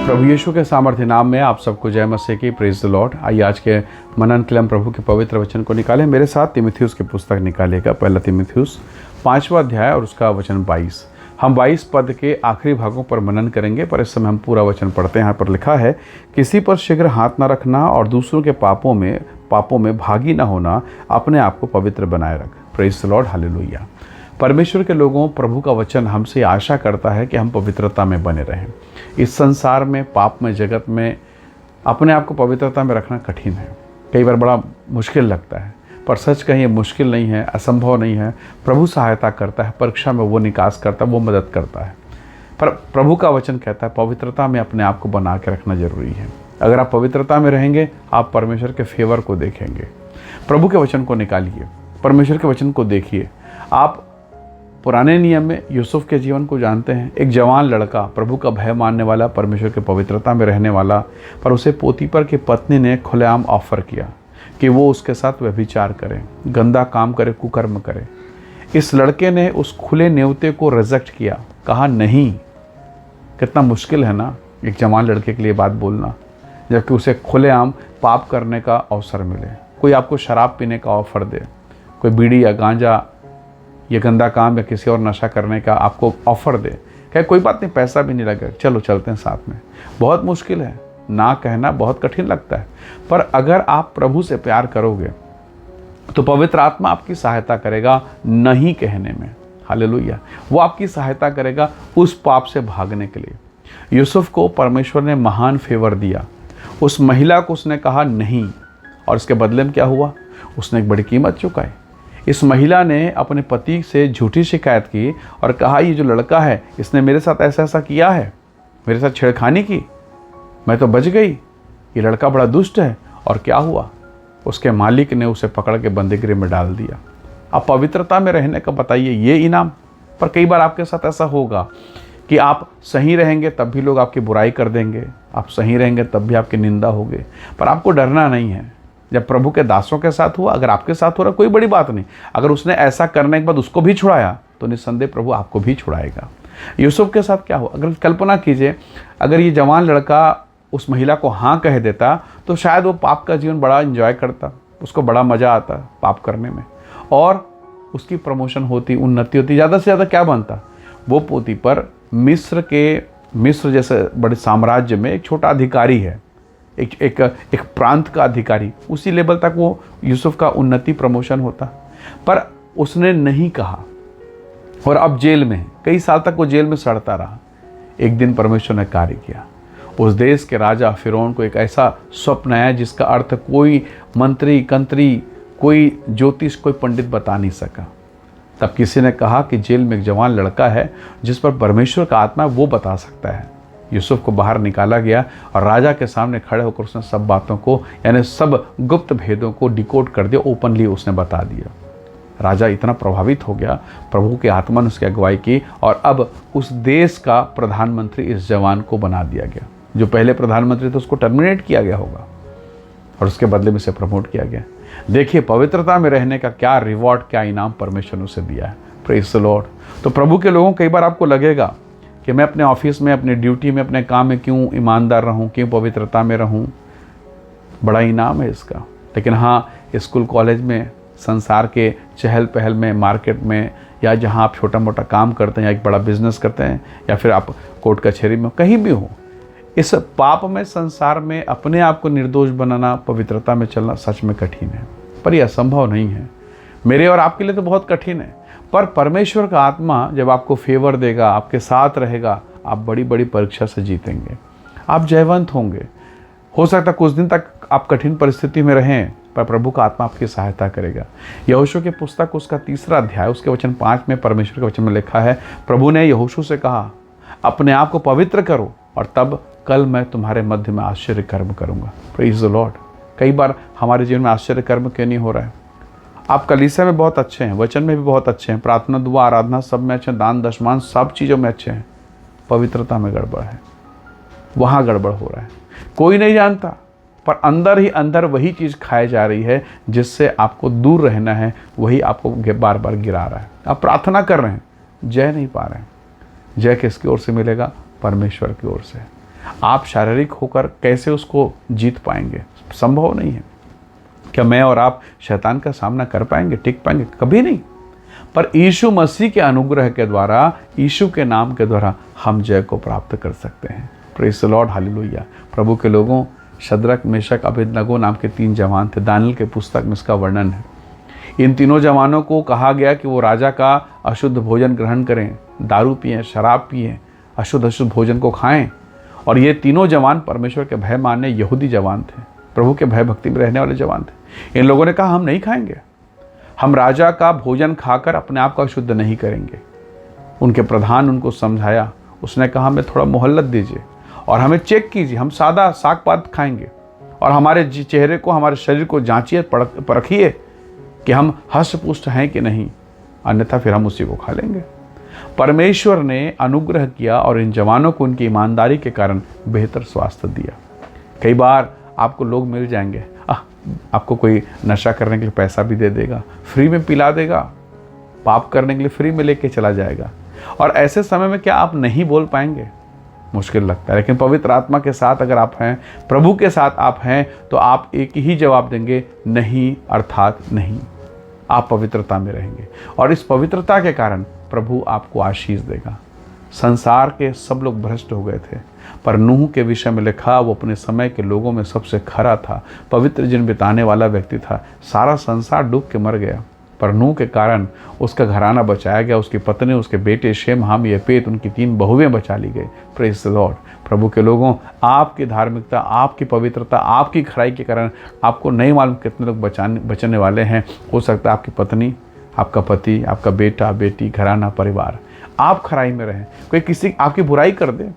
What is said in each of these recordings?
प्रभु यीशु के सामर्थ्य नाम में आप सबको जय मसीह की, प्रेज द लॉर्ड। आइए आज के मनन के लिए हम प्रभु के पवित्र वचन को निकालें। मेरे साथ तीमुथियुस की पुस्तक निकालेगा, पहला तीमुथियुस 5वां अध्याय और उसका वचन 22। हम 22 पद के आखिरी भागों पर मनन करेंगे, पर इस समय हम पूरा वचन पढ़ते हैं। यहाँ पर लिखा है, किसी पर शीघ्र हाथ न रखना और दूसरों के पापों में भागी न होना, अपने आप को पवित्र बनाए रख। Praise the Lord, hallelujah. परमेश्वर के लोगों, प्रभु का वचन हमसे आशा करता है कि हम पवित्रता में बने रहें। इस संसार में, पाप में, जगत में अपने आप को पवित्रता में रखना कठिन है, कई बार बड़ा मुश्किल लगता है। पर सच कहीं ये मुश्किल नहीं है, असंभव नहीं है। प्रभु सहायता करता है, परीक्षा में वो निकास करता है, वो मदद करता है। पर प्रभु का वचन कहता है पवित्रता में अपने आप को बना के रखना जरूरी है। अगर आप पवित्रता में रहेंगे, आप परमेश्वर के फेवर को देखेंगे। प्रभु के वचन को निकालिए, परमेश्वर के वचन को देखिए। आप पुराने नियम में यूसुफ के जीवन को जानते हैं। एक जवान लड़का, प्रभु का भय मानने वाला, परमेश्वर के पवित्रता में रहने वाला, पर उसे पोतीपर की पत्नी ने खुलेआम ऑफर किया कि वो उसके साथ व्यभिचार करे, गंदा काम करे, कुकर्म करे। इस लड़के ने उस खुले न्योते को रिजेक्ट किया, कहा नहीं। कितना मुश्किल है ना एक जवान लड़के के लिए बात बोलना, जबकि उसे खुलेआम पाप करने का अवसर मिले। कोई आपको शराब पीने का ऑफर दे, कोई बीड़ी या गांजा या गंदा काम या किसी और नशा करने का आपको ऑफर दे, कहे कोई बात नहीं, पैसा भी नहीं लगेगा, चलो चलते हैं साथ में। बहुत मुश्किल है, ना कहना बहुत कठिन लगता है। पर अगर आप प्रभु से प्यार करोगे तो पवित्र आत्मा आपकी सहायता करेगा नहीं कहने में। हालेलुया। वो आपकी सहायता करेगा उस पाप से भागने के लिए। यूसुफ को परमेश्वर ने महान फेवर दिया। उस महिला को उसने कहा नहीं, और इसके बदले में क्या हुआ? उसने एक बड़ी कीमत चुकाई। इस महिला ने अपने पति से झूठी शिकायत की और कहा, ये जो लड़का है इसने मेरे साथ ऐसा ऐसा किया है, मेरे साथ छेड़खानी की, मैं तो बच गई, ये लड़का बड़ा दुष्ट है। और क्या हुआ? उसके मालिक ने उसे पकड़ के बंदीगृह में डाल दिया। अब पवित्रता में रहने का बताइए ये इनाम। पर कई बार आपके साथ ऐसा होगा कि आप सही रहेंगे तब भी लोग आपकी बुराई कर देंगे, आप सही रहेंगे तब भी आपकी निंदा होगी। पर आपको डरना नहीं है। जब प्रभु के दासों के साथ हुआ, अगर आपके साथ हो रहा, कोई बड़ी बात नहीं। अगर उसने ऐसा करने के बाद उसको भी छुड़ाया तो निस्संदेह प्रभु आपको भी छुड़ाएगा। यूसुफ के साथ क्या हुआ? अगर कल्पना कीजिए, अगर ये जवान लड़का उस महिला को हाँ कह देता तो शायद वो पाप का जीवन बड़ा एंजॉय करता, उसको बड़ा मज़ा आता पाप करने में, और उसकी प्रमोशन होती, उन्नति होती। ज़्यादा से ज़्यादा क्या बनता? वो पोतीपर मिस्र जैसे बड़े साम्राज्य में एक छोटा अधिकारी है, एक प्रांत का अधिकारी। उसी लेवल तक वो यूसुफ का उन्नति, प्रमोशन होता। पर उसने नहीं कहा और अब जेल में है। कई साल तक वो जेल में सड़ता रहा। एक दिन परमेश्वर ने कार्य किया। उस देश के राजा फिरौन को एक ऐसा स्वप्न आया जिसका अर्थ कोई मंत्री, कंत्री, कोई ज्योतिष, कोई पंडित बता नहीं सका। तब किसी ने कहा कि जेल में एक जवान लड़का है जिस पर परमेश्वर का आत्मा वो बता सकता है। यूसुफ को बाहर निकाला गया और राजा के सामने खड़े होकर उसने सब बातों को, यानी सब गुप्त भेदों को डिकोड कर दिया, ओपनली उसने बता दिया। राजा इतना प्रभावित हो गया, प्रभु के आत्मा ने उसकी अगुवाई की, और अब उस देश का प्रधानमंत्री इस जवान को बना दिया गया। जो पहले प्रधानमंत्री थे उसको टर्मिनेट किया गया होगा और उसके बदले में इसे प्रमोट किया गया। देखिए पवित्रता में रहने का क्या रिवॉर्ड, क्या इनाम परमेश्वर ने उसे दिया है। Praise the Lord. तो प्रभु के लोगों, कई बार आपको लगेगा कि मैं अपने ऑफिस में, अपने ड्यूटी में, अपने काम में क्यों ईमानदार रहूं, क्यों पवित्रता में रहूं, बड़ा इनाम है इसका। लेकिन हाँ, स्कूल कॉलेज में, संसार के चहल पहल में, मार्केट में, या जहाँ आप छोटा मोटा काम करते हैं या एक बड़ा बिजनेस करते हैं, या फिर आप कोर्ट कचहरी में, कहीं भी हो, इस पाप में, संसार में अपने आप को निर्दोष बनाना, पवित्रता में चलना सच में कठिन है। पर यह असंभव नहीं है। मेरे और आपके लिए तो बहुत कठिन है। पर परमेश्वर का आत्मा जब आपको फेवर देगा, आपके साथ रहेगा, आप बड़ी बड़ी परीक्षा से जीतेंगे, आप जयवंत होंगे। हो सकता है कुछ दिन तक आप कठिन परिस्थिति में रहें, पर प्रभु का आत्मा आपकी सहायता करेगा। यहोशू की पुस्तक उसका 3 अध्याय उसके वचन 5 में परमेश्वर के वचन में लिखा है, प्रभु ने यहोशू से कहा, अपने आप को पवित्र करो और तब कल मैं तुम्हारे मध्य में आश्चर्य कर्म करूँगा। Praise the Lord. कई बार हमारे जीवन में आश्चर्य कर्म क्यों नहीं हो रहा है? आप कलीसिया में बहुत अच्छे हैं, वचन में भी बहुत अच्छे हैं, प्रार्थना, दुआ, आराधना सब में अच्छे हैं, दान दशमान सब चीज़ों में अच्छे हैं, पवित्रता में गड़बड़ है, वहाँ गड़बड़ हो रहा है। कोई नहीं जानता, पर अंदर ही अंदर वही चीज़ खाई जा रही है जिससे आपको दूर रहना है, वही आपको बार बार गिरा रहा है। आप प्रार्थना कर रहे हैं, जय नहीं पा रहे हैं। जय किसकी ओर से मिलेगा? परमेश्वर की ओर से। आप शारीरिक होकर कैसे उसको जीत पाएंगे? संभव नहीं है। क्या मैं और आप शैतान का सामना कर पाएंगे, टिक पाएंगे? कभी नहीं। पर यीशु मसीह के अनुग्रह के द्वारा, यीशु के नाम के द्वारा हम जय को प्राप्त कर सकते हैं। Praise the Lord, hallelujah. प्रभु के लोगों, शद्रक, मेशक, अबेदनगो नाम के 3 जवान थे। दानियेल के पुस्तक में इसका वर्णन है। इन तीनों जवानों को कहा गया कि वो राजा का अशुद्ध भोजन ग्रहण करें, दारू पिएं, शराब पिएं, अशुद्ध भोजन को खाएं। और ये तीनों जवान परमेश्वर के भय मानने यहूदी जवान थे, प्रभु के भय भक्ति में रहने वाले जवान थे। इन लोगों ने कहा हम नहीं खाएंगे, हम राजा का भोजन खाकर अपने आप को अशुद्ध नहीं करेंगे। उनके प्रधान उनको समझाया, उसने कहा हमें थोड़ा मोहल्लत दीजिए और हमें चेक कीजिए, हम सादा साग पात खाएंगे और हमारे चेहरे को, हमारे शरीर को जांचिए, परखिए कि हम हष्ट पुष्ट हैं कि नहीं, अन्यथा फिर हम उसी को खा लेंगे। परमेश्वर ने अनुग्रह किया और इन जवानों को उनकी ईमानदारी के कारण बेहतर स्वास्थ्य दिया। कई बार आपको लोग मिल जाएंगे, आपको कोई नशा करने के लिए पैसा भी दे देगा, फ्री में पिला देगा, पाप करने के लिए फ्री में लेके चला जाएगा। और ऐसे समय में क्या आप नहीं बोल पाएंगे? मुश्किल लगता है। लेकिन पवित्र आत्मा के साथ अगर आप हैं, प्रभु के साथ आप हैं, तो आप एक ही जवाब देंगे, नहीं अर्थात नहीं। आप पवित्रता में रहेंगे और इस पवित्रता के कारण प्रभु आपको आशीष देगा। संसार के सब लोग भ्रष्ट हो गए थे, पर नूह के विषय में लिखा वो अपने समय के लोगों में सबसे खरा था, पवित्र जीवन बिताने वाला व्यक्ति था। सारा संसार डूब के मर गया, पर नूह के कारण उसका घराना बचाया गया, उसकी पत्नी, उसके बेटे शेम, हाम, यपेत, उनकी 3 बहुएं बचा ली गई। Praise the Lord. प्रभु के लोगों, आपकी धार्मिकता, आपकी पवित्रता, आपकी खराई के कारण आपको नहीं मालूम कितने लोग बचने वाले हैं। हो सकता है आपकी पत्नी, आपका पति, आपका बेटा, बेटी, घराना, परिवार, आप खराई में रहें। कोई किसी आपकी बुराई कर दे,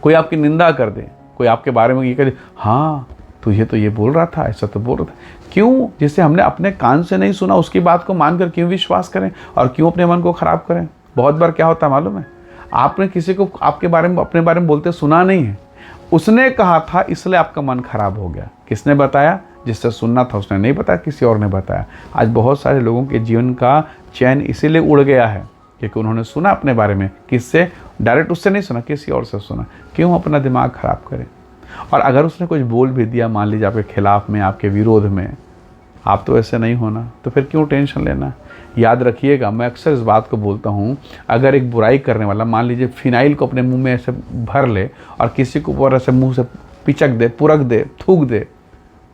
कोई आपकी निंदा कर दे, कोई आपके बारे में ये कह दे, हाँ तुझे तो ये बोल रहा था, ऐसा तो बोल रहा था। क्यों? जिसे हमने अपने कान से नहीं सुना उसकी बात को मानकर क्यों विश्वास करें और क्यों अपने मन को खराब करें? बहुत बार क्या होता है मालूम है, आपने किसी को आपके बारे में, अपने बारे में बोलते सुना नहीं है, उसने कहा था इसलिए आपका मन खराब हो गया। किसने बताया? जिससे सुनना था उसने नहीं बताया, किसी और ने बताया। आज बहुत सारे लोगों के जीवन का चैन इसीलिए उड़ गया है क्योंकि उन्होंने सुना अपने बारे में, किससे? डायरेक्ट उससे नहीं सुना, किसी और से सुना। क्यों अपना दिमाग खराब करें? और अगर उसने कुछ बोल भी दिया, मान लीजिए आपके खिलाफ में, आपके विरोध में, आप तो ऐसे नहीं होना, तो फिर क्यों टेंशन लेना? याद रखिएगा, मैं अक्सर इस बात को बोलता हूँ, अगर एक बुराई करने वाला मान लीजिए फिनाइल को अपने मुंह में ऐसे भर ले और किसी को ऊपर ऐसे मुंह से पिचक दे, पुरक दे, थूक दे,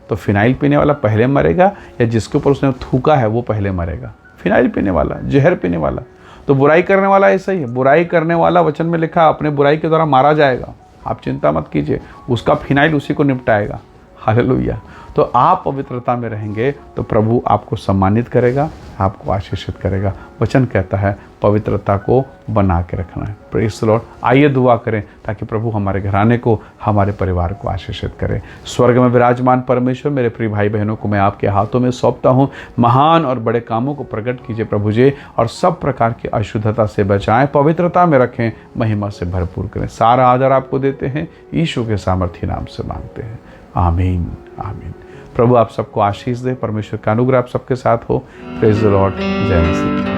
तो फिनाइल पीने वाला पहले मरेगा या जिसके ऊपर उसने थूका है वो पहले मरेगा? फिनाइल पीने वाला, जहर पीने वाला। तो बुराई करने वाला ऐसा ही है। बुराई करने वाला, वचन में लिखा, अपने बुराई के द्वारा मारा जाएगा। आप चिंता मत कीजिए, उसका फिनाइल उसी को निपटाएगा। हालेलुया। तो आप पवित्रता में रहेंगे तो प्रभु आपको सम्मानित करेगा, आपको आशीषित करेगा। वचन कहता है पवित्रता को बना के रखना है। Praise the Lord. आइए दुआ करें ताकि प्रभु हमारे घराने को, हमारे परिवार को आशीषित करे। स्वर्ग में विराजमान परमेश्वर, मेरे प्रिय भाई बहनों को मैं आपके हाथों में सौंपता हूँ। महान और बड़े कामों को प्रकट कीजिए प्रभु जी, और सब प्रकार की अशुद्धता से बचाएं, पवित्रता में रखें, महिमा से भरपूर करें। सारा आदर आपको देते हैं, यीशु के सामर्थी नाम से मांगते हैं। आमीन, आमीन। प्रभु आप सबको आशीष दे, परमेश्वर का अनुग्रह आप सबके साथ हो। Praise the Lord. जय मसीह।